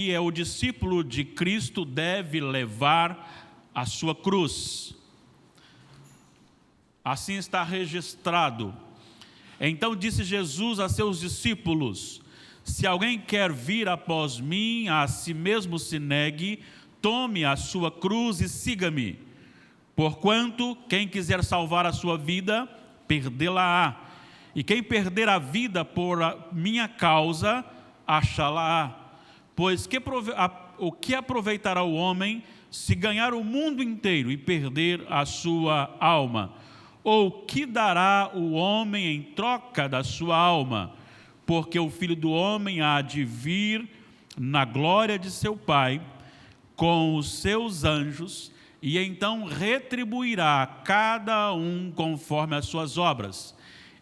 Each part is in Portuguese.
é o discípulo de Cristo deve levar a sua cruz. Assim está registrado. Então disse Jesus a seus discípulos: se alguém quer vir após mim, a si mesmo se negue, tome a sua cruz e siga-me. Porquanto quem quiser salvar a sua vida, perdê-la-á. E quem perder a vida por minha causa, achá-la-á. Pois o que aproveitará o homem se ganhar o mundo inteiro e perder a sua alma? Ou que dará o homem em troca da sua alma? Porque o Filho do Homem há de vir na glória de seu Pai com os seus anjos, e então retribuirá a cada um conforme as suas obras.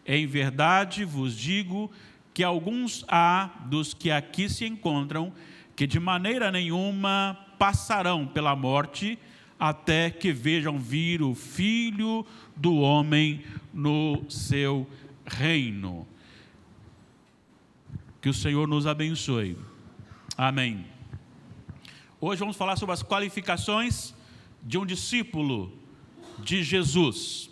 Em verdade vos digo que alguns há dos que aqui se encontram, que de maneira nenhuma passarão pela morte, até que vejam vir o Filho do Homem no seu reino. Que o Senhor nos abençoe. Amém. Hoje vamos falar sobre as qualificações de um discípulo de Jesus.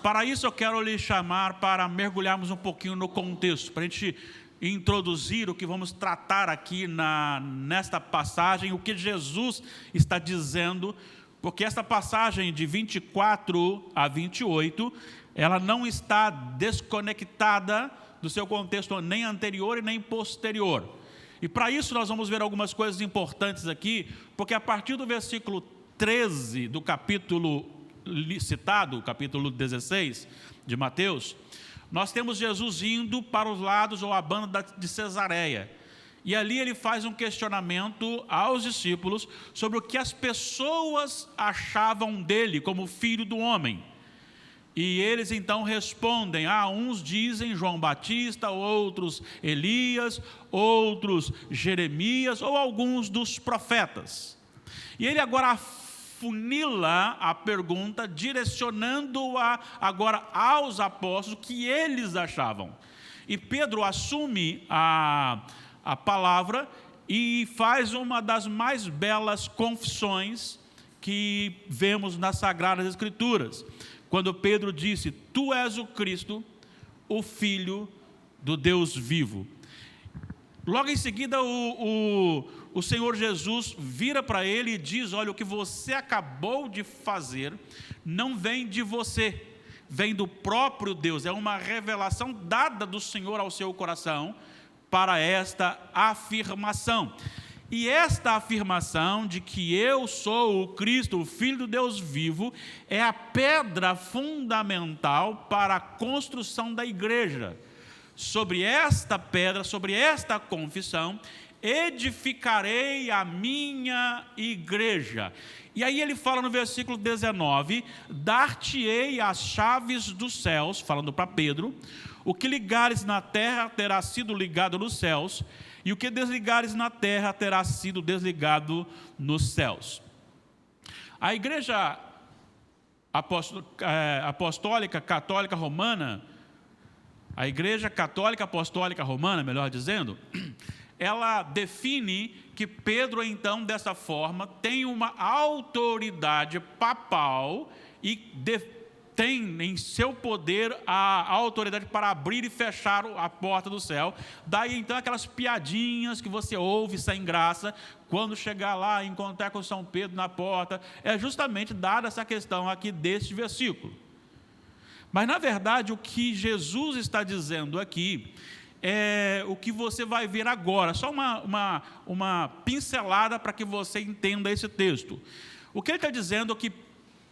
Para isso eu quero lhe chamar para mergulharmos um pouquinho no contexto, para a gente introduzir o que vamos tratar aqui nesta passagem, o que Jesus está dizendo, porque esta passagem de 24 a 28, ela não está desconectada do seu contexto nem anterior e nem posterior. E para isso nós vamos ver algumas coisas importantes aqui, porque a partir do versículo 13 do capítulo citado, capítulo 16 de Mateus, nós temos Jesus indo para os lados ou a banda de Cesareia. E ali ele faz um questionamento aos discípulos sobre o que as pessoas achavam dele como filho do homem. E eles então respondem: uns dizem João Batista, outros Elias, outros Jeremias ou alguns dos profetas. E ele agora afunila a pergunta, direcionando-a agora aos apóstolos, o que eles achavam. E Pedro assume a palavra e faz uma das mais belas confissões que vemos nas Sagradas Escrituras, quando Pedro disse: tu és o Cristo, o Filho do Deus vivo. Logo em seguida o Senhor Jesus vira para ele e diz: olha, o que você acabou de fazer não vem de você, vem do próprio Deus. É uma revelação dada do Senhor ao seu coração para esta afirmação. E esta afirmação de que eu sou o Cristo, o Filho do Deus vivo, é a pedra fundamental para a construção da igreja. Sobre esta pedra, sobre esta confissão, edificarei a minha igreja. E aí ele fala no versículo 19: dar-te-ei as chaves dos céus, falando para Pedro, o que ligares na terra terá sido ligado nos céus, e o que desligares na terra terá sido desligado nos céus. A igreja apostólica católica romana, a igreja católica apostólica romana, melhor dizendo, ela define que Pedro, então, dessa forma, tem uma autoridade papal e tem em seu poder a autoridade para abrir e fechar a porta do céu. Daí então aquelas piadinhas que você ouve sem graça, quando chegar lá e encontrar com São Pedro na porta, é justamente dada essa questão aqui deste versículo. Mas na verdade o que Jesus está dizendo aqui é o que você vai ver agora, só uma pincelada para que você entenda esse texto. O que ele está dizendo é que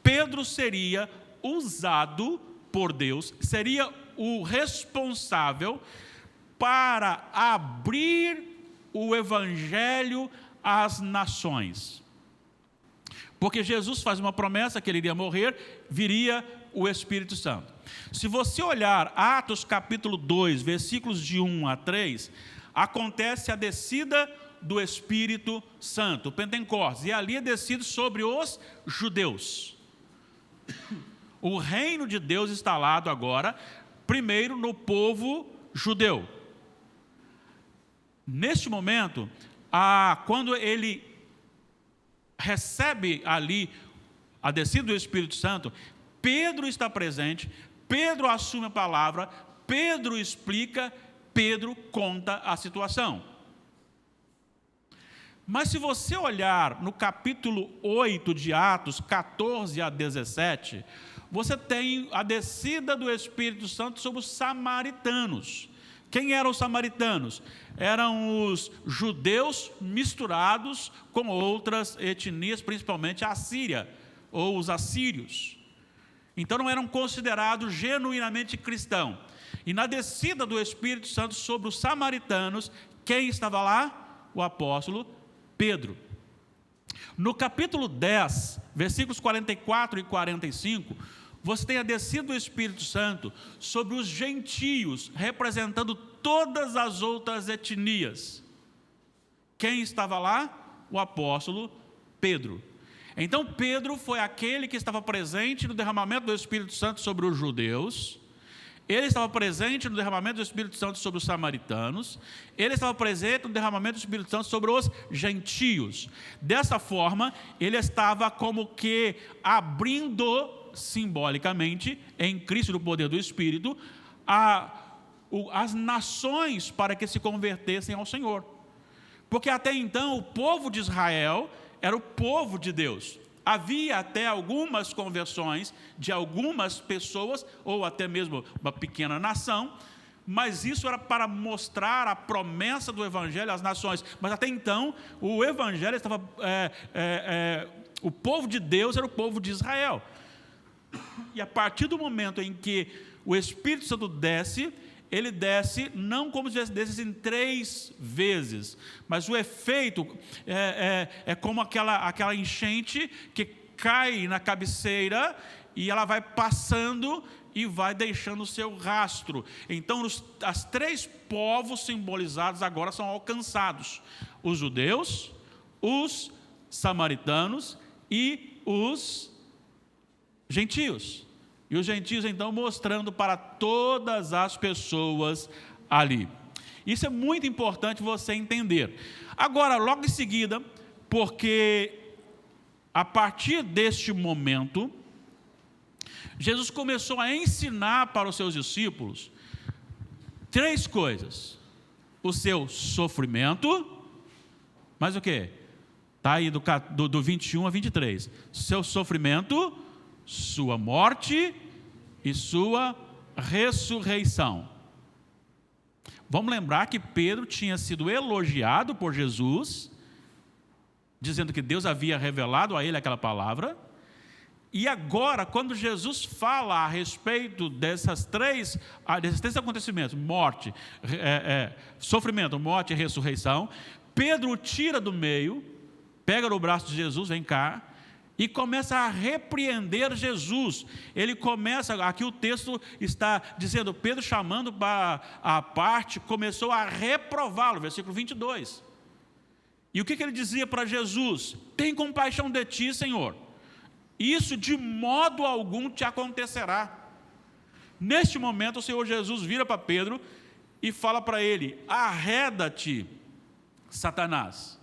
Pedro seria usado por Deus, seria o responsável para abrir o evangelho às nações. Porque Jesus faz uma promessa que ele iria morrer, viria o Espírito Santo. Se você olhar Atos capítulo 2, versículos de 1 a 3, acontece a descida do Espírito Santo, o Pentecostes, e ali é descido sobre os judeus. O reino de Deus instalado agora, primeiro no povo judeu. Neste momento, quando ele recebe ali a descida do Espírito Santo, Pedro está presente, Pedro assume a palavra, Pedro explica, Pedro conta a situação. Mas se você olhar no capítulo 8 de Atos, 14 a 17, você tem a descida do Espírito Santo sobre os samaritanos. Quem eram os samaritanos? Eram os judeus misturados com outras etnias, principalmente a Síria, ou os assírios. Então não eram considerados genuinamente cristãos. E na descida do Espírito Santo sobre os samaritanos, quem estava lá? O apóstolo Pedro. No capítulo 10, versículos 44 e 45, você tem a descida do Espírito Santo sobre os gentios, representando todas as outras etnias. Quem estava lá? O apóstolo Pedro. Então Pedro foi aquele que estava presente no derramamento do Espírito Santo sobre os judeus, ele estava presente no derramamento do Espírito Santo sobre os samaritanos, ele estava presente no derramamento do Espírito Santo sobre os gentios. Dessa forma, ele estava como que abrindo simbolicamente, em Cristo do poder do Espírito, as nações para que se convertessem ao Senhor. Porque até então o povo de Israel era o povo de Deus. Havia até algumas conversões de algumas pessoas, ou até mesmo uma pequena nação, mas isso era para mostrar a promessa do Evangelho às nações. Mas até então o Evangelho estava, o povo de Deus era o povo de Israel. E a partir do momento em que o Espírito Santo desce, ele desce não como se desce em 3 vezes, mas o efeito é como aquela enchente que cai na cabeceira e ela vai passando e vai deixando o seu rastro. Então as 3 povos simbolizados agora são alcançados: os judeus, os samaritanos e os gentios. E os gentios então mostrando para todas as pessoas ali. Isso é muito importante você entender. Agora, logo em seguida, porque a partir deste momento, Jesus começou a ensinar para os seus discípulos 3 coisas: o seu sofrimento, mas o quê? Está aí do 21 a 23. Seu sofrimento, sua morte e sua ressurreição. Vamos lembrar que Pedro tinha sido elogiado por Jesus, dizendo que Deus havia revelado a ele aquela palavra. E agora, quando Jesus fala a respeito desses três acontecimentos, morte, sofrimento, morte e ressurreição, Pedro o tira do meio, pega no braço de Jesus, vem cá, e começa a repreender Jesus. Ele começa, aqui o texto está dizendo, Pedro chamando para a parte, começou a reprová-lo, versículo 22. E o que ele dizia para Jesus? Tem compaixão de ti, Senhor. Isso de modo algum te acontecerá. Neste momento o Senhor Jesus vira para Pedro e fala para ele: arreda-te, Satanás.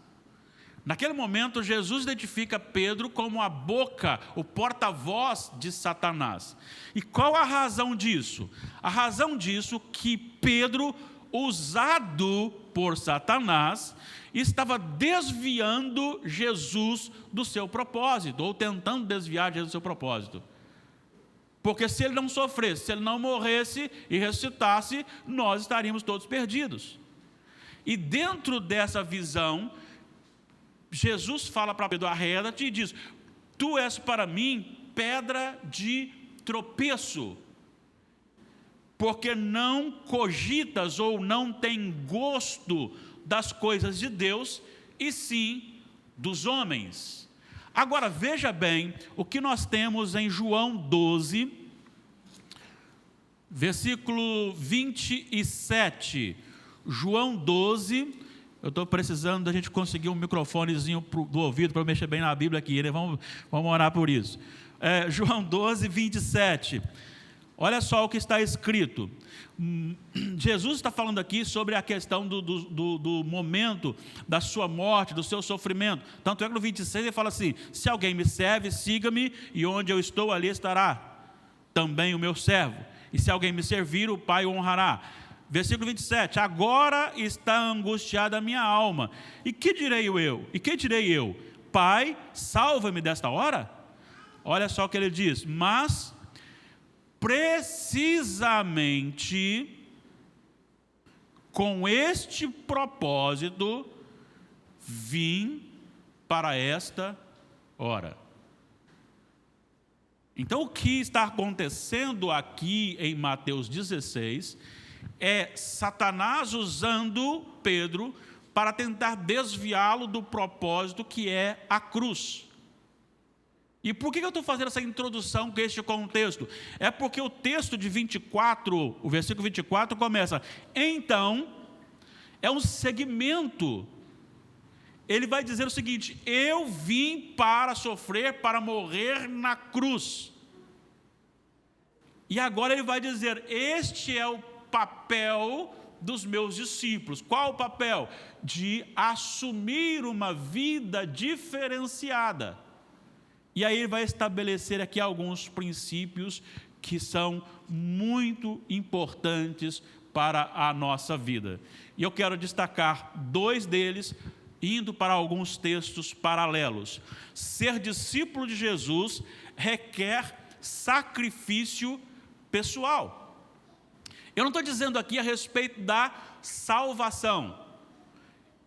Naquele momento, Jesus identifica Pedro como a boca, o porta-voz de Satanás. E qual a razão disso? A razão disso que Pedro, usado por Satanás, estava desviando Jesus do seu propósito, ou tentando desviar Jesus do seu propósito. Porque se ele não sofresse, se ele não morresse e ressuscitasse, nós estaríamos todos perdidos. E dentro dessa visão, Jesus fala para Pedro: arreda-te, e diz: tu és para mim pedra de tropeço, porque não cogitas ou não tem gosto das coisas de Deus, e sim dos homens. Agora veja bem o que nós temos em João 12, versículo 27. João 12, eu estou precisando da gente conseguir um microfonezinho do ouvido para eu mexer bem na Bíblia aqui, né? Vamos orar por isso. João 12, 27. Olha só o que está escrito. Jesus está falando aqui sobre a questão do momento da sua morte, do seu sofrimento. Tanto é que no 26 ele fala assim: se alguém me serve, siga-me, e onde eu estou, ali estará também o meu servo. E se alguém me servir, o Pai o honrará. Versículo 27, agora está angustiada a minha alma. E que direi eu? E que direi eu? Pai, salva-me desta hora? Olha só o que ele diz: mas precisamente com este propósito vim para esta hora. Então, o que está acontecendo aqui em Mateus 16 é Satanás usando Pedro para tentar desviá-lo do propósito que é a cruz. E por que eu estou fazendo essa introdução com este contexto? É porque o texto de 24, o versículo 24 começa: então, é um segmento. Ele vai dizer o seguinte: eu vim para sofrer, para morrer na cruz. E agora ele vai dizer: este é o papel dos meus discípulos. Qual o papel? De assumir uma vida diferenciada. E aí ele vai estabelecer aqui alguns princípios que são muito importantes para a nossa vida. E eu quero destacar 2 deles, indo para alguns textos paralelos. Ser discípulo de Jesus requer sacrifício pessoal. Eu não estou dizendo aqui a respeito da salvação.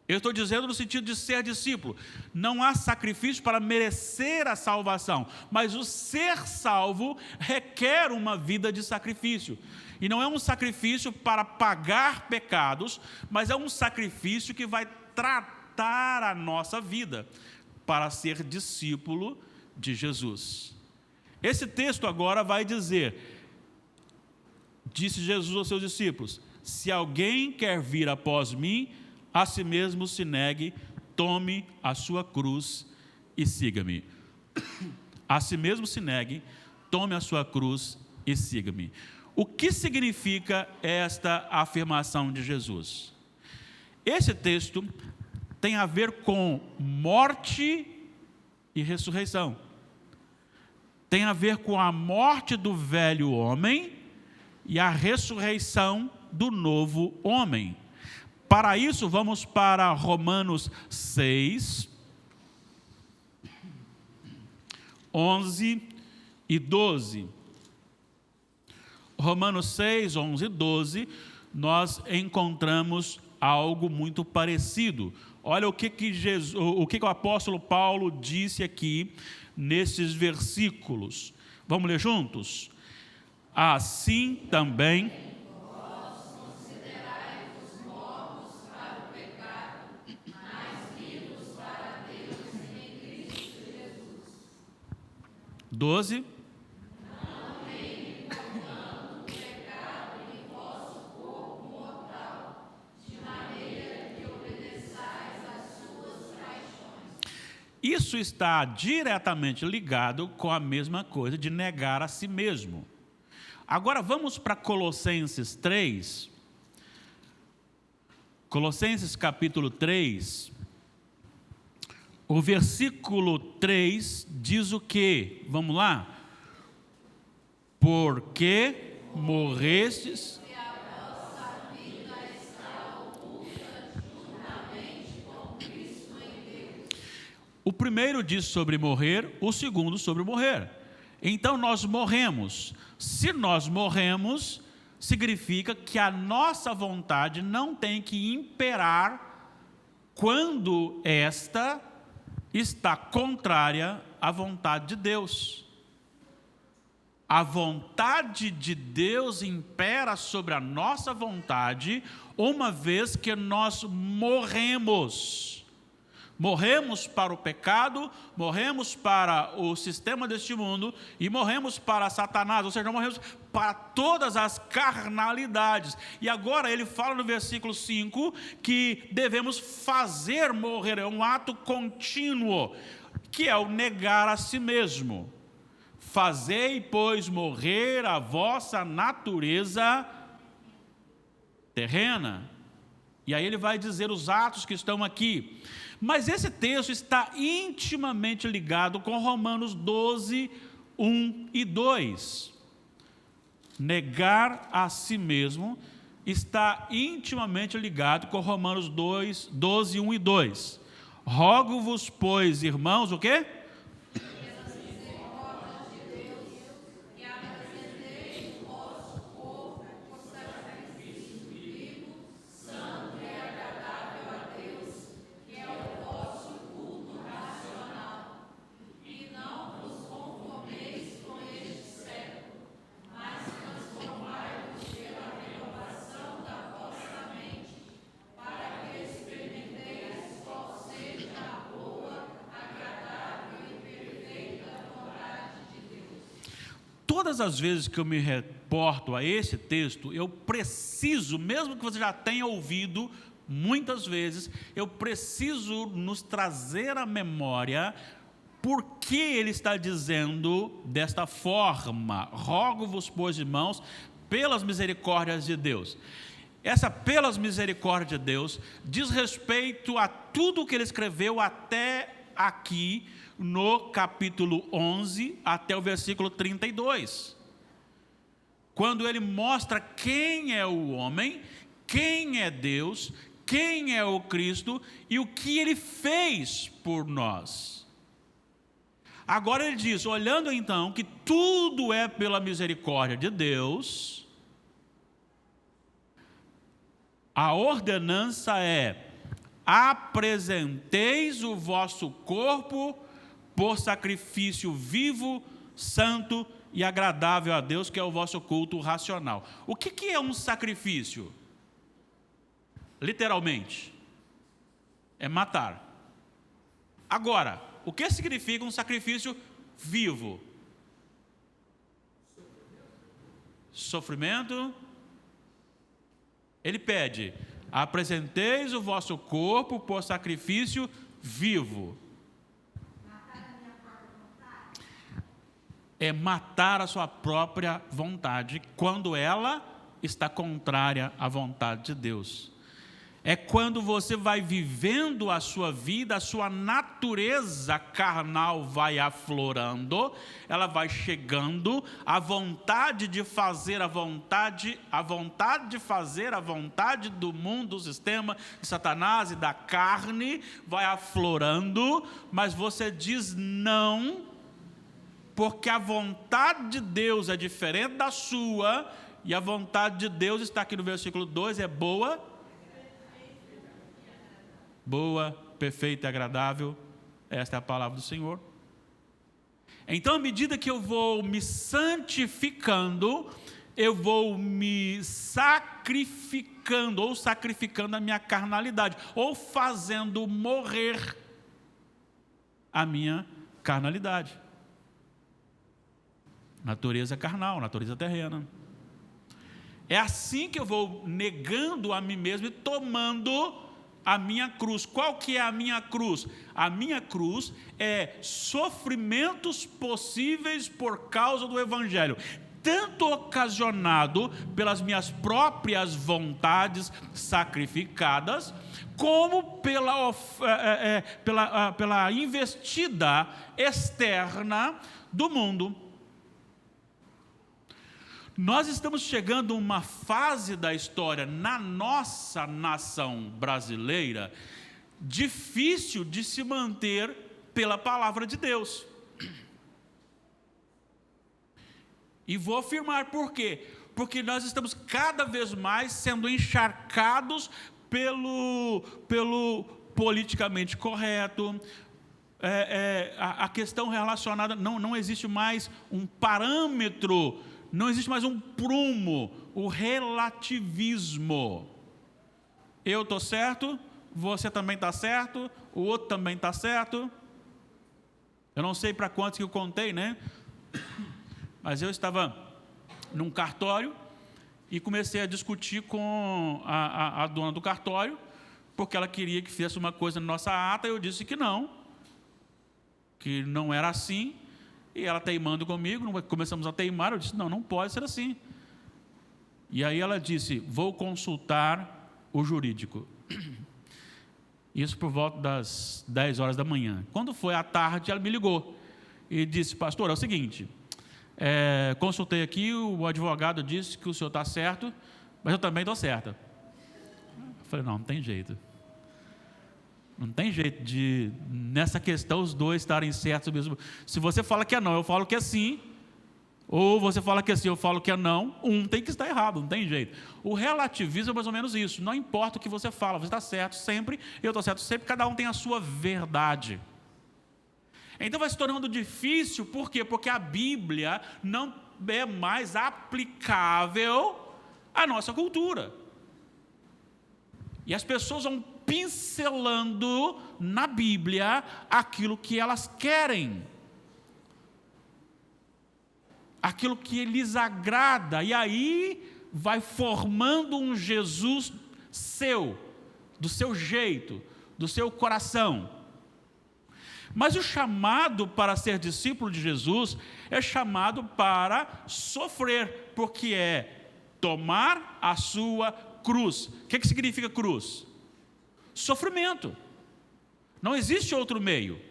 Eu estou dizendo no sentido de ser discípulo. Não há sacrifício para merecer a salvação, mas o ser salvo requer uma vida de sacrifício. E não é um sacrifício para pagar pecados, mas é um sacrifício que vai tratar a nossa vida para ser discípulo de Jesus. Esse texto agora vai dizer: disse Jesus aos seus discípulos: se alguém quer vir após mim, a si mesmo se negue, tome a sua cruz e siga-me. A si mesmo se negue, tome a sua cruz e siga-me. O que significa esta afirmação de Jesus? Esse texto tem a ver com morte e ressurreição. Tem a ver com a morte do velho homem e a ressurreição do novo homem. Para isso, vamos para Romanos 6, 11 e 12. Romanos 6, 11 e 12, nós encontramos algo muito parecido. Olha o que o apóstolo Paulo disse aqui nesses versículos. Vamos ler juntos? Assim também considerai-vos mortos para o pecado, mas vivos para Deus em Cristo Jesus. 12. Não reivindicando o pecado em vosso corpo mortal, de maneira que obedeçais às suas paixões. Isso está diretamente ligado com a mesma coisa de negar a si mesmo. Agora vamos para Colossenses 3. Colossenses capítulo 3. O versículo 3 diz o quê? Vamos lá? Porque morrestes. O primeiro diz sobre morrer, o segundo sobre morrer. Então nós morremos. Se nós morremos, significa que a nossa vontade não tem que imperar quando esta está contrária à vontade de Deus. A vontade de Deus impera sobre a nossa vontade, uma vez que nós morremos. Morremos para o pecado, morremos para o sistema deste mundo e morremos para Satanás, ou seja, morremos para todas as carnalidades. E agora ele fala no versículo 5 que devemos fazer morrer, é um ato contínuo, que é o negar a si mesmo. Fazei, pois, morrer a vossa natureza terrena. E aí ele vai dizer os atos que estão aqui. Mas esse texto está intimamente ligado com Romanos 12, 1 e 2. Negar a si mesmo está intimamente ligado com Romanos 12, 1 e 2. Rogo-vos, pois, irmãos, o quê? Todas as vezes que eu me reporto a esse texto, eu preciso, mesmo que você já tenha ouvido muitas vezes, eu preciso nos trazer à memória por que ele está dizendo desta forma: rogo-vos, pois, irmãos, pelas misericórdias de Deus. Essa pelas misericórdias de Deus diz respeito a tudo o que ele escreveu até aqui, no capítulo 11 até o versículo 32, quando ele mostra quem é o homem, quem é Deus, quem é o Cristo e o que ele fez por nós. Agora ele diz, olhando então que tudo é pela misericórdia de Deus, a ordenança é: apresenteis o vosso corpo por sacrifício vivo, santo e agradável a Deus, que é o vosso culto racional. O que é um sacrifício? Literalmente, é matar. Agora, o que significa um sacrifício vivo? Sofrimento. Ele pede: apresenteis o vosso corpo por sacrifício vivo. É matar a sua própria vontade quando ela está contrária à vontade de Deus. É quando você vai vivendo a sua vida, a sua natureza carnal vai aflorando, ela vai chegando, a vontade de fazer a vontade de fazer a vontade do mundo, do sistema de Satanás e da carne, vai aflorando, mas você diz não, porque a vontade de Deus é diferente da sua, e a vontade de Deus está aqui no versículo 2, é boa, perfeita e agradável. Esta é a palavra do Senhor. Então, à medida que eu vou me santificando, eu vou me sacrificando, ou sacrificando a minha carnalidade, ou fazendo morrer a minha carnalidade. Natureza carnal, natureza terrena. É assim que eu vou negando a mim mesmo e tomando a minha cruz. Qual que é a minha cruz? A minha cruz é sofrimentos possíveis por causa do Evangelho, tanto ocasionado pelas minhas próprias vontades sacrificadas, como pela investida externa do mundo. Nós estamos chegando a uma fase da história na nossa nação brasileira difícil de se manter pela palavra de Deus. E vou afirmar por quê? Porque nós estamos cada vez mais sendo encharcados pelo politicamente correto. A questão relacionada, não existe mais um parâmetro, não existe mais um prumo, o relativismo. Eu estou certo, você também está certo, o outro também está certo. Eu não sei para quantos que eu contei, né? Mas eu estava num cartório e comecei a discutir com a dona do cartório, porque ela queria que fizesse uma coisa na nossa ata, e eu disse que não era assim. E ela teimando comigo, começamos a teimar, eu disse, não pode ser assim. E aí ela disse, vou consultar o jurídico. Isso por volta das 10 horas da manhã. Quando foi à tarde, ela me ligou e disse, pastor, é o seguinte, consultei aqui, o advogado disse que o senhor está certo, mas eu também estou certa. Eu falei, não tem jeito. Não tem jeito de, nessa questão, os dois estarem certos mesmo. Se você fala que é não, eu falo que é sim. Ou você fala que é sim, eu falo que é não. Um tem que estar errado, não tem jeito. O relativismo é mais ou menos isso. Não importa o que você fala, você está certo sempre, eu estou certo sempre, cada um tem a sua verdade. Então vai se tornando difícil, por quê? Porque a Bíblia não é mais aplicável à nossa cultura. E as pessoas vão pincelando na Bíblia aquilo que elas querem, aquilo que lhes agrada, e aí vai formando um Jesus seu, do seu jeito, do seu coração. Mas o chamado para ser discípulo de Jesus é chamado para sofrer, porque é tomar a sua cruz. O que significa cruz? Sofrimento. Não existe outro meio.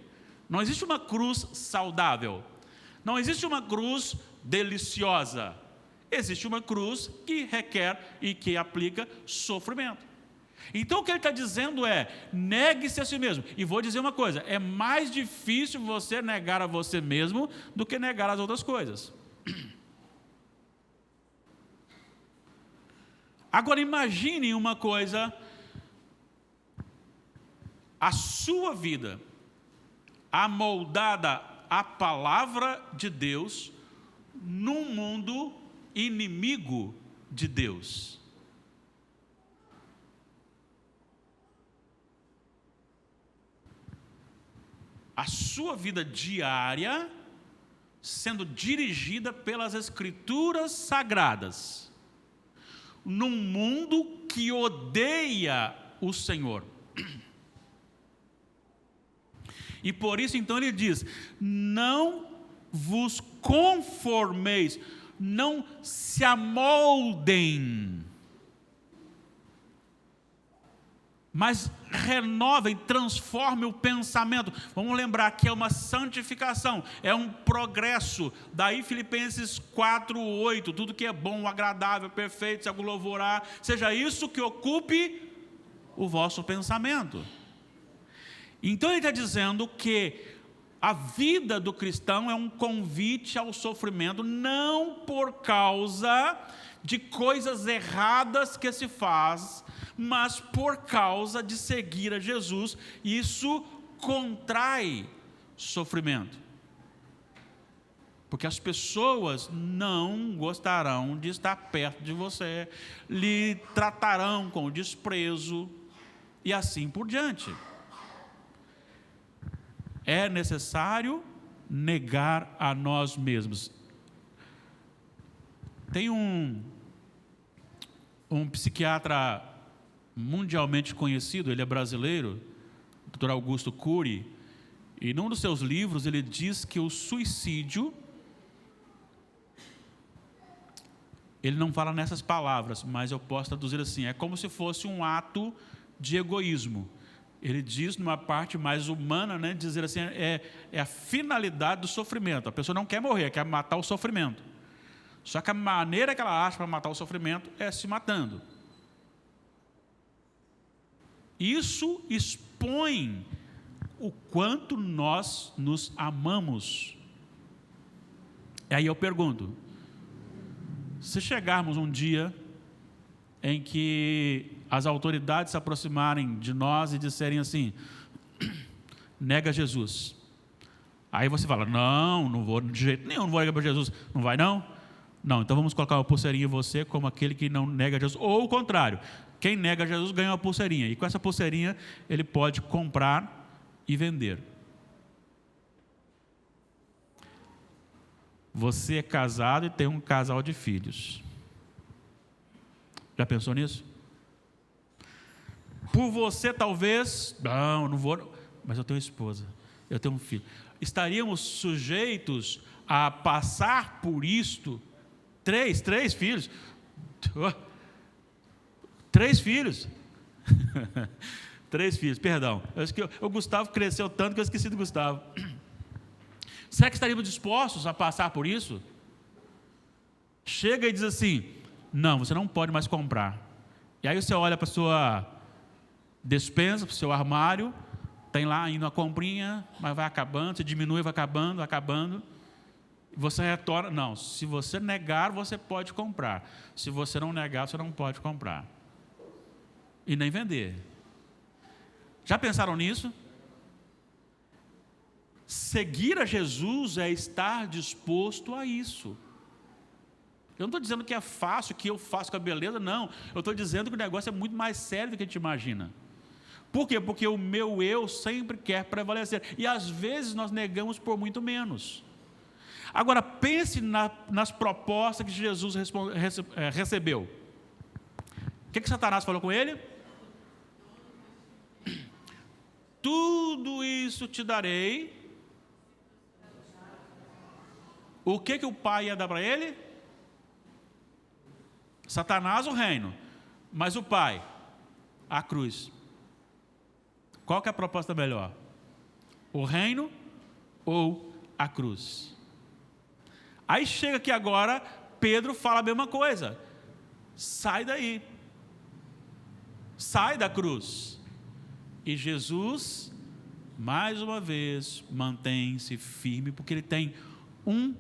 Não existe uma cruz saudável. Não existe uma cruz deliciosa. Existe uma cruz que requer e que aplica sofrimento. Então o que ele está dizendo é, negue-se a si mesmo. E vou dizer uma coisa, é mais difícil você negar a você mesmo do que negar as outras coisas. Agora imagine uma coisa, a sua vida amoldada à palavra de Deus num mundo inimigo de Deus. A sua vida diária sendo dirigida pelas Escrituras Sagradas, num mundo que odeia o Senhor. E por isso então ele diz, não vos conformeis, não se amoldem, mas renovem, transformem o pensamento. Vamos lembrar que é uma santificação, é um progresso. Daí Filipenses 4:8, tudo que é bom, agradável, perfeito, se algum louvor há, seja isso que ocupe o vosso pensamento. Então ele está dizendo que a vida do cristão é um convite ao sofrimento, não por causa de coisas erradas que se faz, mas por causa de seguir a Jesus. Isso contrai sofrimento, porque as pessoas não gostarão de estar perto de você, lhe tratarão com desprezo e assim por diante. É necessário negar a nós mesmos. Tem um psiquiatra mundialmente conhecido, ele é brasileiro, Dr. Augusto Cury, e num dos seus livros ele diz que o suicídio, ele não fala nessas palavras, mas eu posso traduzir assim, é como se fosse um ato de egoísmo. Ele diz numa parte mais humana, né, dizer assim, é a finalidade do sofrimento. A pessoa não quer morrer, quer matar o sofrimento. Só que a maneira que ela acha para matar o sofrimento é se matando. Isso expõe o quanto nós nos amamos. E aí eu pergunto, se chegarmos um dia em que as autoridades se aproximarem de nós e disserem assim, nega Jesus. Aí você fala, não vou de jeito nenhum, não vou negar para Jesus. Não vai não? Não, então vamos colocar uma pulseirinha em você como aquele que não nega Jesus. Ou o contrário, quem nega Jesus ganha uma pulseirinha. E com essa pulseirinha ele pode comprar e vender. Você é casado e tem um casal de filhos. Já pensou nisso? Por você talvez, não vou, mas eu tenho esposa. eu tenho um filho. Estaríamos sujeitos a passar por isto? Três filhos. 3 filhos. 3 filhos, perdão. O Gustavo cresceu tanto que eu esqueci do Gustavo. Será que estaríamos dispostos a passar por isso? Chega e diz assim: não, você não pode mais comprar. E aí você olha para a sua despensa, para o seu armário, tem lá ainda uma comprinha, mas vai acabando, você diminui, vai acabando. Você retorna. Não, se você negar, você pode comprar. Se você não negar, você não pode comprar. E nem vender. Já pensaram nisso? Seguir a Jesus é estar disposto a isso. Eu não estou dizendo que é fácil, que eu faço com a beleza, não. Eu estou dizendo que o negócio é muito mais sério do que a gente imagina. Por quê? Porque o meu eu sempre quer prevalecer. E às vezes nós negamos por muito menos. Agora pense nas propostas que Jesus recebeu. O que Satanás falou com ele? Tudo isso te darei. O que o pai ia dar para ele? Satanás, o reino. Mas o pai, a cruz. Qual que é a proposta melhor? O reino ou a cruz? Aí chega aqui agora, Pedro fala a mesma coisa. Sai daí. Sai da cruz. E Jesus, mais uma vez, mantém-se firme, porque ele tem um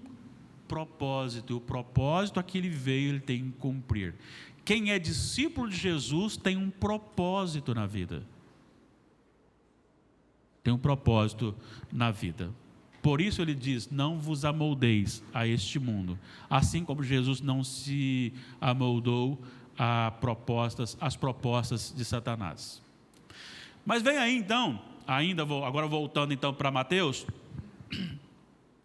propósito. E o propósito a que ele veio, ele tem que cumprir. Quem é discípulo de Jesus tem um propósito na vida. Tem um propósito na vida. Por isso ele diz: não vos amoldeis a este mundo, assim como Jesus não se amoldou às propostas de Satanás. Mas vem aí então, agora voltando então para Mateus,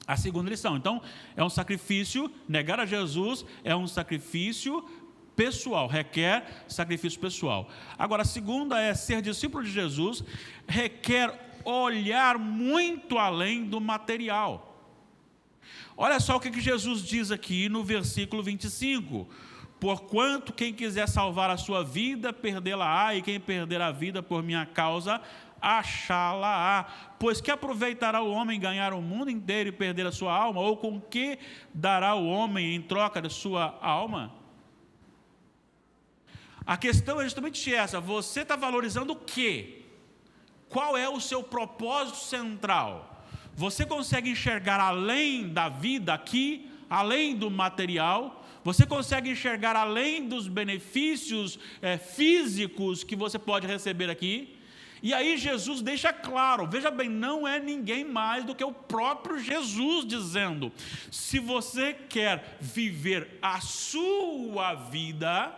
a segunda lição. Então, é um sacrifício, negar a Jesus é um sacrifício pessoal, requer sacrifício pessoal. Agora, a segunda é ser discípulo de Jesus, requer olhar muito além do material. Olha só o que Jesus diz aqui no versículo 25: porquanto quem quiser salvar a sua vida, perdê-la-á, e quem perder a vida por minha causa, achá-la-á. Pois que aproveitará o homem ganhar o mundo inteiro e perder a sua alma? Ou com que dará o homem em troca da sua alma? A questão é justamente essa: você está valorizando o quê? Qual é o seu propósito central? Você consegue enxergar além da vida aqui, além do material? Você consegue enxergar além dos benefícios físicos que você pode receber aqui? E aí Jesus deixa claro, veja bem, não é ninguém mais do que o próprio Jesus dizendo: se você quer viver a sua vida,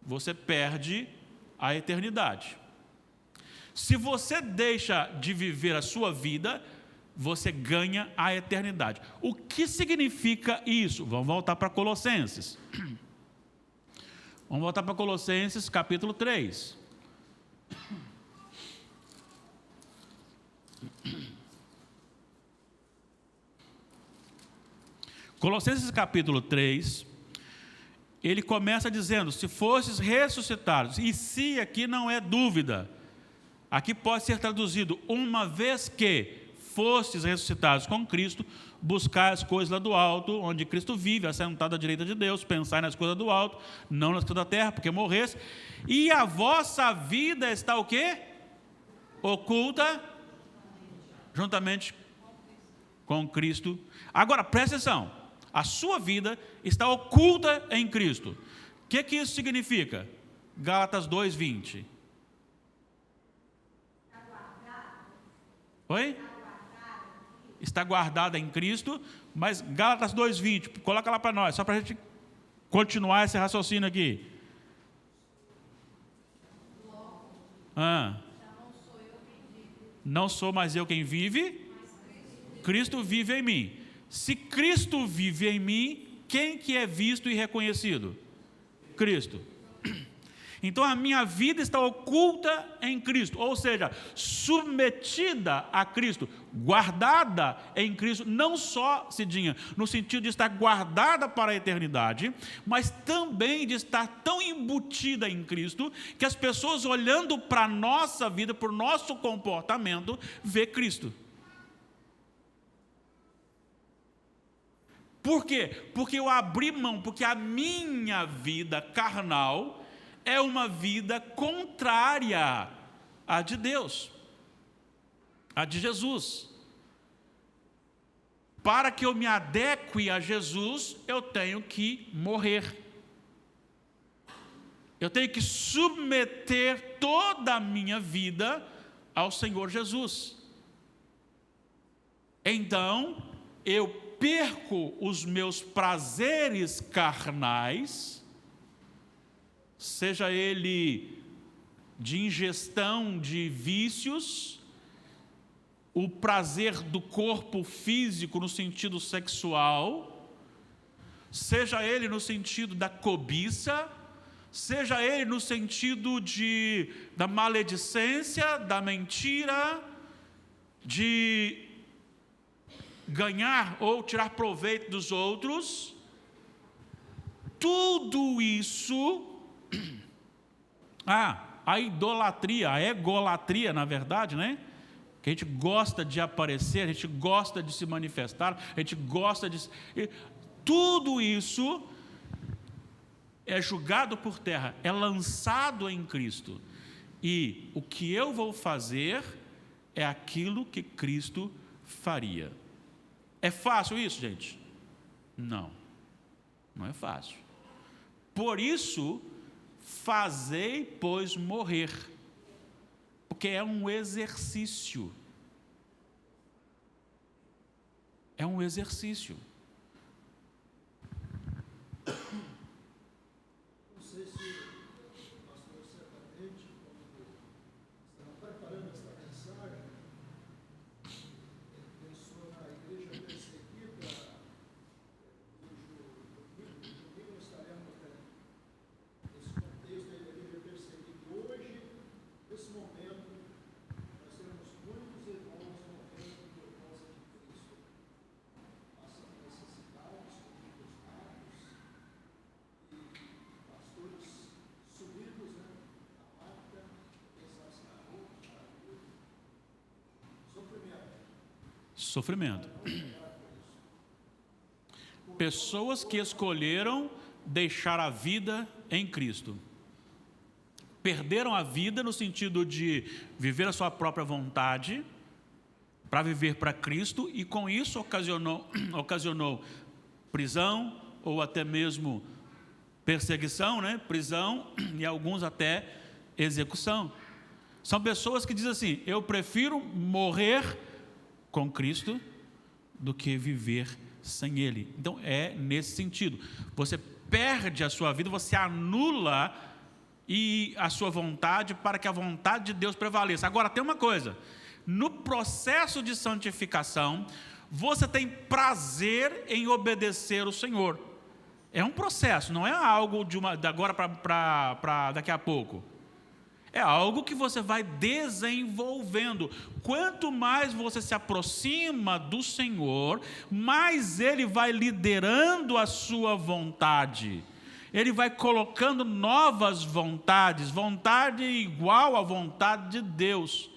você perde a eternidade. Se você deixa de viver a sua vida, você ganha a eternidade. O que significa isso? Vamos voltar para Colossenses. Vamos voltar para Colossenses capítulo 3. Colossenses capítulo 3, ele começa dizendo: se fosses ressuscitados, e se aqui não é dúvida, aqui pode ser traduzido: uma vez que fostes ressuscitados com Cristo, buscai as coisas lá do alto, onde Cristo vive, assentado à direita de Deus, pensai nas coisas do alto, não nas coisas da terra, porque morreste, e a vossa vida está o quê? Oculta, juntamente com Cristo. Agora, presta atenção, a sua vida está oculta em Cristo. O que isso significa? Gálatas 2:20. Oi? Está guardada em Cristo, mas Gálatas 2:20, coloca lá para nós, só para a gente continuar esse raciocínio aqui. Não sou mais eu quem vive, Cristo vive em mim. Se Cristo vive em mim, quem que é visto e reconhecido? Cristo. Então a minha vida está oculta em Cristo, ou seja, submetida a Cristo, guardada em Cristo, não só, Cidinha, no sentido de estar guardada para a eternidade, mas também de estar tão embutida em Cristo, que as pessoas olhando para a nossa vida, para o nosso comportamento, vê Cristo. Por quê? Porque eu abri mão, porque a minha vida carnal é uma vida contrária à de Deus, à de Jesus. Para que eu me adeque a Jesus, eu tenho que morrer. Eu tenho que submeter toda a minha vida ao Senhor Jesus. Então, eu perco os meus prazeres carnais, seja ele de ingestão de vícios, o prazer do corpo físico no sentido sexual, seja ele no sentido da cobiça, seja ele no sentido da maledicência, da mentira, de ganhar ou tirar proveito dos outros. Tudo isso, a idolatria, a egolatria, na verdade, né? Que a gente gosta de aparecer, a gente gosta de se manifestar, a gente gosta de... Tudo isso é julgado por terra, é lançado em Cristo. E o que eu vou fazer é aquilo que Cristo faria. É fácil isso, gente? Não, não é fácil. Por isso, fazei, pois, morrer. Porque é um exercício. É um exercício. Não sei se o pastor certamente, quando estava preparando esta mensagem, pensou na igreja perseguida, cujo domingo estaremos nesse contexto da igreja perseguida. Hoje, nesse momento, nós temos muitos irmãos morrendo por causa de Cristo, passando necessidades, frustrados, e pastores subidos na maca, pensados na roupa, Sofrimento. Pessoas que escolheram deixar a vida em Cristo. Perderam a vida no sentido de viver a sua própria vontade, para viver para Cristo, e com isso ocasionou prisão, ou até mesmo perseguição, né? Prisão, e alguns até execução. São pessoas que dizem assim: eu prefiro morrer com Cristo do que viver sem Ele. Então é nesse sentido. Você perde a sua vida, você anula a sua vontade para que a vontade de Deus prevaleça. Agora tem uma coisa: no processo de santificação, você tem prazer em obedecer o Senhor. É um processo, não é algo de agora para daqui a pouco. É algo que você vai desenvolvendo. Quanto mais você se aproxima do Senhor, mais Ele vai liderando a sua vontade. Ele vai colocando novas vontades, vontade igual à vontade de Deus.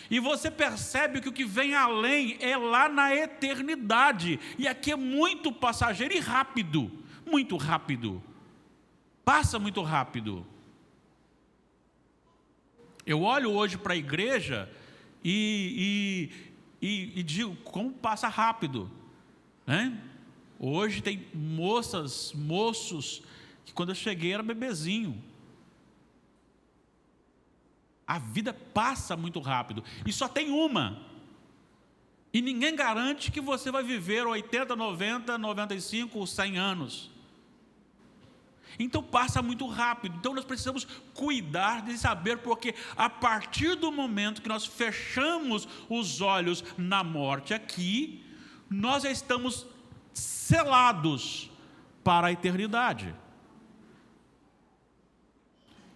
E você percebe que o que vem além é lá na eternidade. E aqui é muito passageiro e rápido. Muito rápido. Passa muito rápido. Eu olho hoje para a igreja e digo, como passa rápido, né? Hoje tem moços, que quando eu cheguei era bebezinho. A vida passa muito rápido, e só tem uma. E ninguém garante que você vai viver 80, 90, 95, 100 anos. Então passa muito rápido. Então nós precisamos cuidar de saber, porque a partir do momento que nós fechamos os olhos na morte aqui, nós já estamos selados para a eternidade.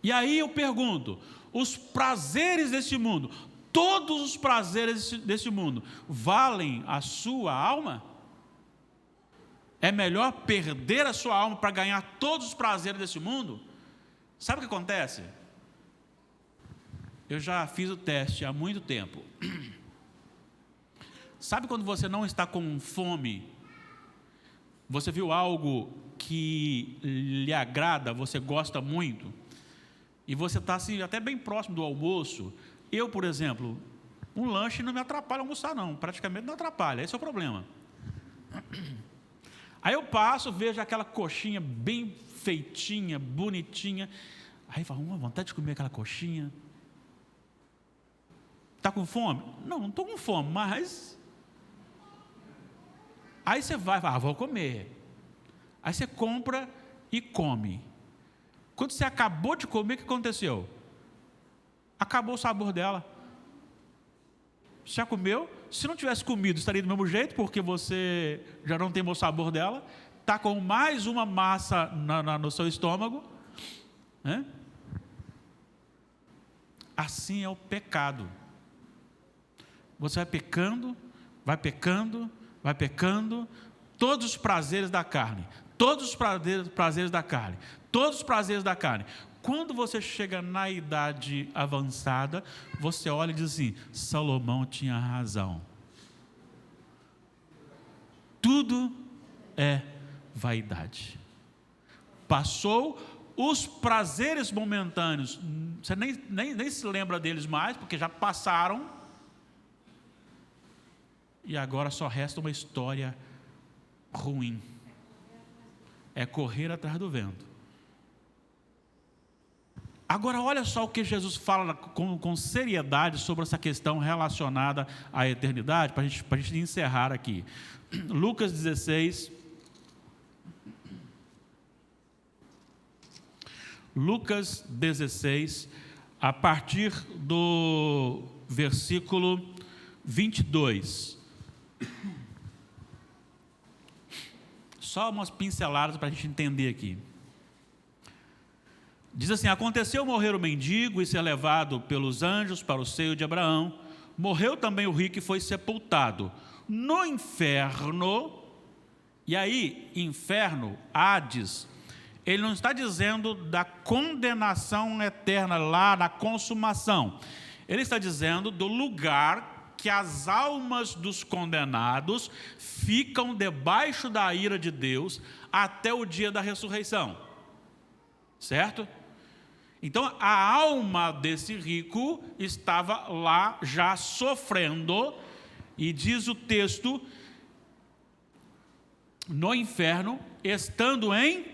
E aí eu pergunto, os prazeres desse mundo, todos os prazeres desse mundo, valem a sua alma? É melhor perder a sua alma para ganhar todos os prazeres desse mundo? Sabe o que acontece? Eu já fiz o teste há muito tempo. Sabe quando você não está com fome, você viu algo que lhe agrada, você gosta muito, e você está assim, até bem próximo do almoço. Eu, por exemplo, um lanche não me atrapalha almoçar não, praticamente não atrapalha, esse é o problema. Aí eu passo, vejo aquela coxinha bem feitinha, bonitinha, aí falo, uma vontade de comer aquela coxinha. Está com fome? Não estou com fome, mas... Aí você vai, vou comer. Aí você compra e come. Quando você acabou de comer, o que aconteceu? Acabou o sabor dela. Você já comeu? Se não tivesse comido, estaria do mesmo jeito, porque você já não tem o sabor dela. Está com mais uma massa no seu estômago. Né? Assim é o pecado. Você vai pecando, vai pecando, vai pecando, todos os prazeres da carne, todos os prazeres da carne, todos os prazeres da carne. Quando você chega na idade avançada, você olha e diz assim, Salomão tinha razão. Tudo é vaidade. Passou os prazeres momentâneos, você nem se lembra deles mais, porque já passaram, e agora só resta uma história ruim. É correr atrás do vento. Agora olha só o que Jesus fala com seriedade sobre essa questão relacionada à eternidade, para a gente encerrar aqui. Lucas 16. Lucas 16, a partir do versículo 22. Só umas pinceladas para a gente entender aqui. Diz assim, aconteceu morrer o mendigo e ser levado pelos anjos para o seio de Abraão. Morreu também o rico e foi sepultado no inferno. E aí, inferno, Hades, ele não está dizendo da condenação eterna lá, da consumação. Ele está dizendo do lugar que as almas dos condenados ficam debaixo da ira de Deus até o dia da ressurreição. Certo? Então, a alma desse rico estava lá já sofrendo, e diz o texto, no inferno, estando em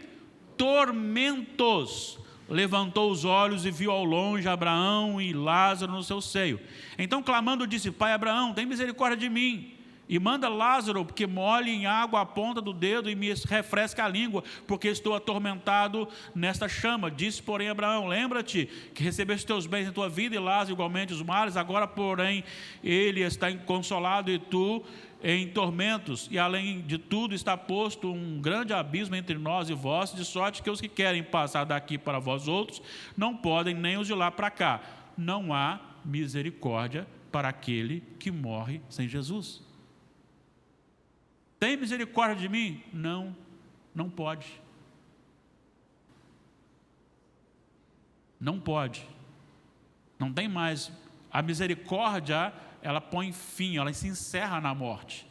tormentos, levantou os olhos e viu ao longe Abraão e Lázaro no seu seio. Então, clamando, disse, Pai Abraão, tem misericórdia de mim, e manda Lázaro que molhe em água a ponta do dedo e me refresque a língua, porque estou atormentado nesta chama. Disse, porém, Abraão, lembra-te que recebeste teus bens em tua vida e Lázaro igualmente os males, agora, porém, ele está inconsolado e tu em tormentos, e além de tudo está posto um grande abismo entre nós e vós, de sorte que os que querem passar daqui para vós outros, não podem nem os de lá para cá. Não há misericórdia para aquele que morre sem Jesus. Tem misericórdia de mim? Não, não pode. Não pode. Não tem mais. A misericórdia, ela põe fim, ela se encerra na morte.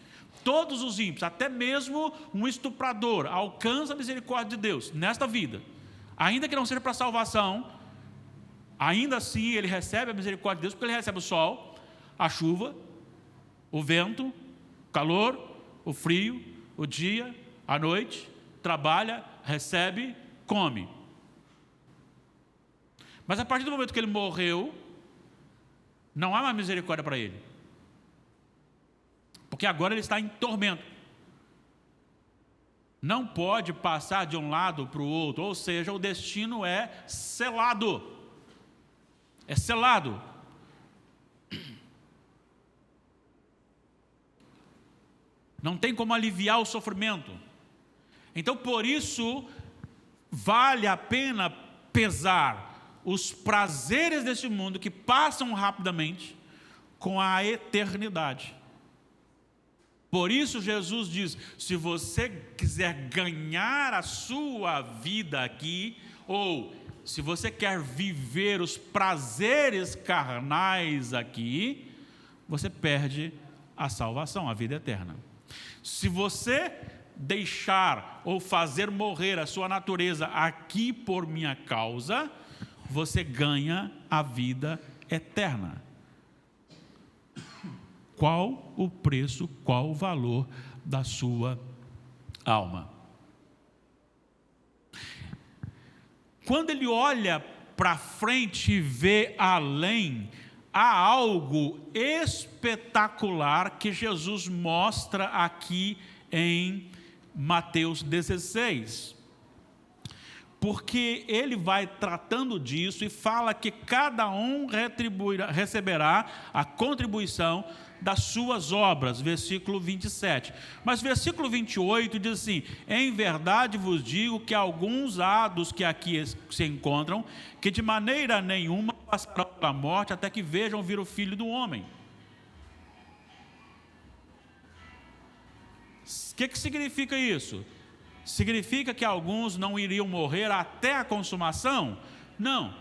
Todos os ímpios, até mesmo um estuprador, alcança a misericórdia de Deus nesta vida. Ainda que não seja para salvação, ainda assim ele recebe a misericórdia de Deus, porque ele recebe o sol, a chuva, o vento, o calor, o frio, o dia, a noite, trabalha, recebe, come. Mas a partir do momento que ele morreu, não há mais misericórdia para ele. Porque agora ele está em tormento. Não pode passar de um lado para o outro, ou seja, o destino é selado. É selado. Não tem como aliviar o sofrimento. Então, por isso, vale a pena pesar os prazeres deste mundo que passam rapidamente com a eternidade. Por isso Jesus diz: se você quiser ganhar a sua vida aqui, ou se você quer viver os prazeres carnais aqui, você perde a salvação, a vida eterna. Se você deixar ou fazer morrer a sua natureza aqui por minha causa, você ganha a vida eterna. Qual o preço, qual o valor da sua alma? Quando ele olha para frente e vê além, há algo espetacular que Jesus mostra aqui em Mateus 16. Porque ele vai tratando disso e fala que cada um receberá a contribuição das suas obras, versículo 27. Mas versículo 28 diz assim: em verdade vos digo que alguns há dos que aqui se encontram, que de maneira nenhuma passarão pela morte até que vejam vir o Filho do Homem. O que significa isso? Significa que alguns não iriam morrer até a consumação? Não.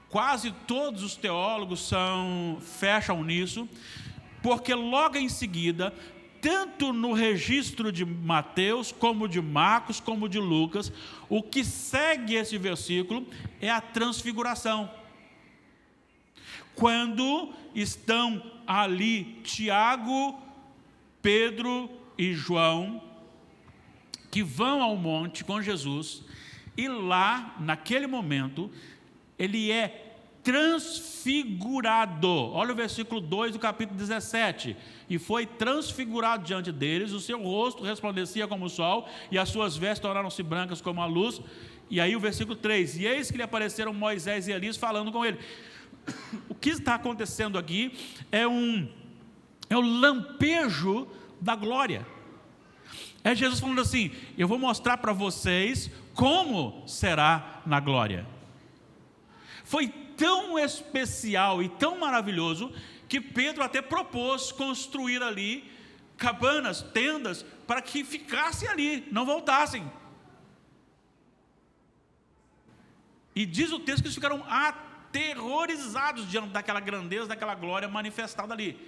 Quase todos os teólogos fecham nisso, porque logo em seguida, tanto no registro de Mateus, como de Marcos, como de Lucas, o que segue esse versículo é a transfiguração. Quando estão ali Tiago, Pedro e João, que vão ao monte com Jesus, e lá, naquele momento, ele é transfigurado. Olha o versículo 2 do capítulo 17. E foi transfigurado diante deles, o seu rosto resplandecia como o sol, e as suas vestes tornaram-se brancas como a luz. E aí o versículo 3, e eis que lhe apareceram Moisés e Elias falando com ele. O que está acontecendo aqui é um lampejo da glória. É Jesus falando assim: eu vou mostrar para vocês como será na glória. Foi tão especial e tão maravilhoso que Pedro até propôs construir ali cabanas, tendas, para que ficassem ali, não voltassem. E diz o texto que eles ficaram aterrorizados diante daquela grandeza, daquela glória manifestada ali.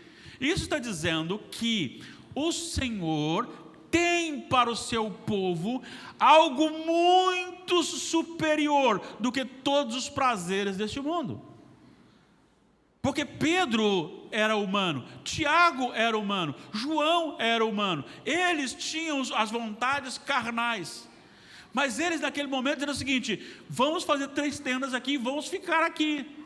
Isso está dizendo que o Senhor tem para o seu povo algo muito superior do que todos os prazeres deste mundo. Porque Pedro era humano, Tiago era humano, João era humano, eles tinham as vontades carnais, mas eles naquele momento disseram o seguinte: vamos fazer 3 tendas aqui e vamos ficar aqui.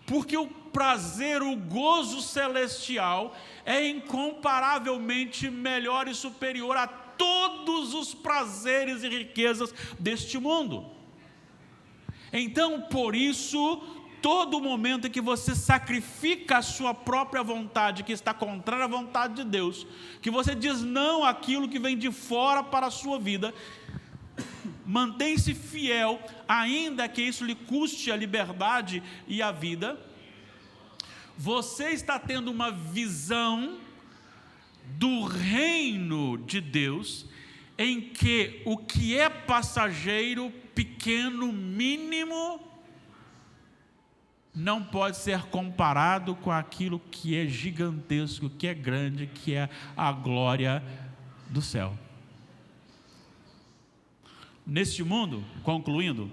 Porque o prazer, o gozo celestial é incomparavelmente melhor e superior a todos os prazeres e riquezas deste mundo. Então, por isso, todo momento em que você sacrifica a sua própria vontade, que está contrária à vontade de Deus, que você diz não àquilo que vem de fora para a sua vida, mantém-se fiel, ainda que isso lhe custe a liberdade e a vida, você está tendo uma visão do reino de Deus, em que o que é passageiro, pequeno, mínimo, não pode ser comparado com aquilo que é gigantesco, que é grande, que é a glória do céu. Neste mundo, concluindo,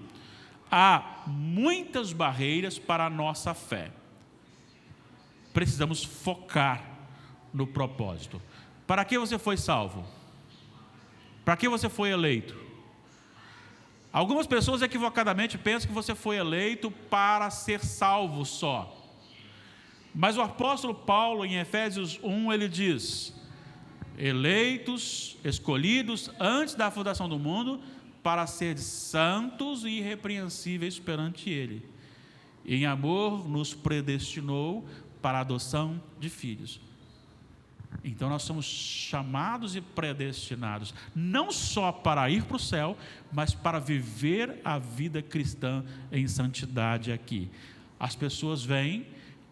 há muitas barreiras para a nossa fé. Precisamos focar no propósito. Para que você foi salvo? Para que você foi eleito? Algumas pessoas equivocadamente pensam que você foi eleito para ser salvo só. Mas o apóstolo Paulo, em Efésios 1, ele diz: eleitos, escolhidos antes da fundação do mundo, para ser santos e irrepreensíveis perante Ele. Em amor nos predestinou para a adoção de filhos. Então nós somos chamados e predestinados, não só para ir para o céu, mas para viver a vida cristã em santidade aqui. As pessoas vêm,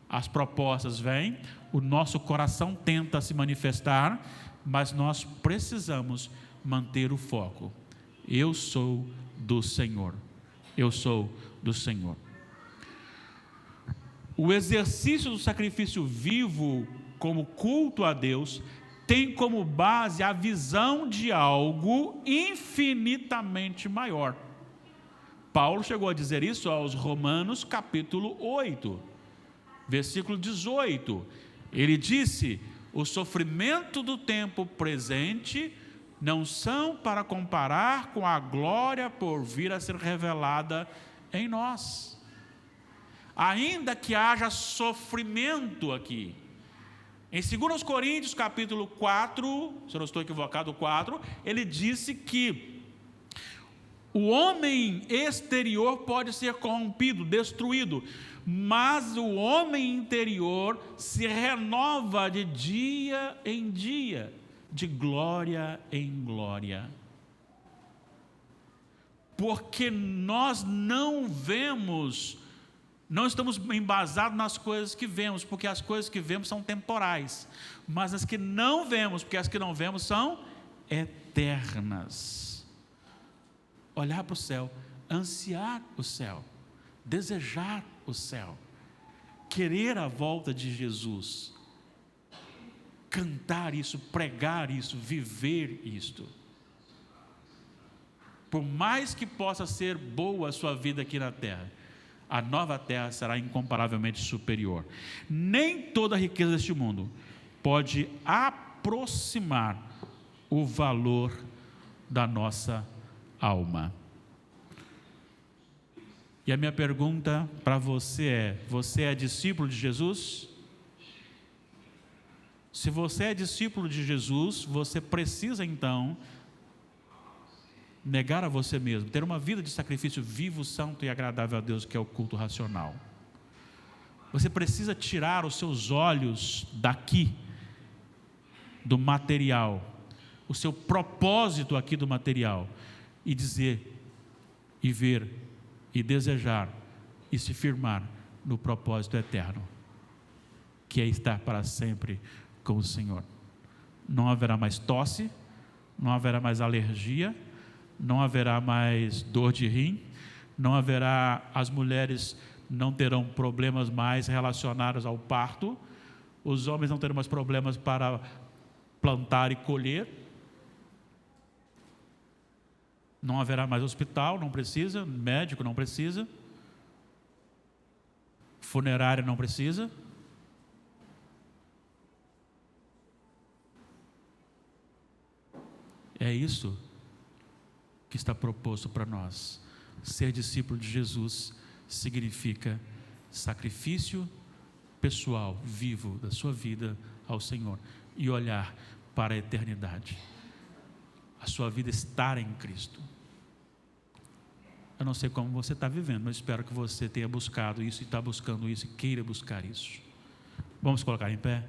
as propostas vêm, o nosso coração tenta se manifestar, mas nós precisamos manter o foco. Eu sou do Senhor. Eu sou do Senhor. O exercício do sacrifício vivo como culto a Deus tem como base a visão de algo infinitamente maior. Paulo chegou a dizer isso aos Romanos capítulo 8, versículo 18. Ele disse: o sofrimento do tempo presente não são para comparar com a glória por vir a ser revelada em nós. Ainda que haja sofrimento aqui. Em 2 Coríntios capítulo 4, se eu não estou equivocado, 4, ele disse que o homem exterior pode ser corrompido, destruído, mas o homem interior se renova de dia em dia, de glória em glória. Porque nós não estamos embasados nas coisas que vemos, porque as coisas que vemos são temporais, mas as que não vemos, porque as que não vemos são eternas. Olhar para o céu, ansiar o céu, desejar o céu, querer a volta de Jesus, cantar isso, pregar isso, viver isto. Por mais que possa ser boa a sua vida aqui na terra, a nova terra será incomparavelmente superior. Nem toda a riqueza deste mundo pode aproximar o valor da nossa alma. E a minha pergunta para você é discípulo de Jesus? Se você é discípulo de Jesus, você precisa então negar a você mesmo, ter uma vida de sacrifício vivo, santo e agradável a Deus, que é o culto racional. Você precisa tirar os seus olhos daqui, do material, o seu propósito aqui do material, e dizer, e ver, e desejar, e se firmar no propósito eterno, que é estar para sempre com o Senhor. Não haverá mais tosse, não haverá mais alergia, não haverá mais dor de rim, não haverá, as mulheres não terão problemas mais relacionados ao parto, os homens não terão mais problemas para plantar e colher, não haverá mais hospital, não precisa, médico não precisa, funerária não precisa. É isso que está proposto para nós. Ser discípulo de Jesus significa sacrifício pessoal, vivo da sua vida ao Senhor e olhar para a eternidade. A sua vida estar em Cristo. Eu não sei como você está vivendo, mas espero que você tenha buscado isso e está buscando isso e queira buscar isso. Vamos colocar em pé?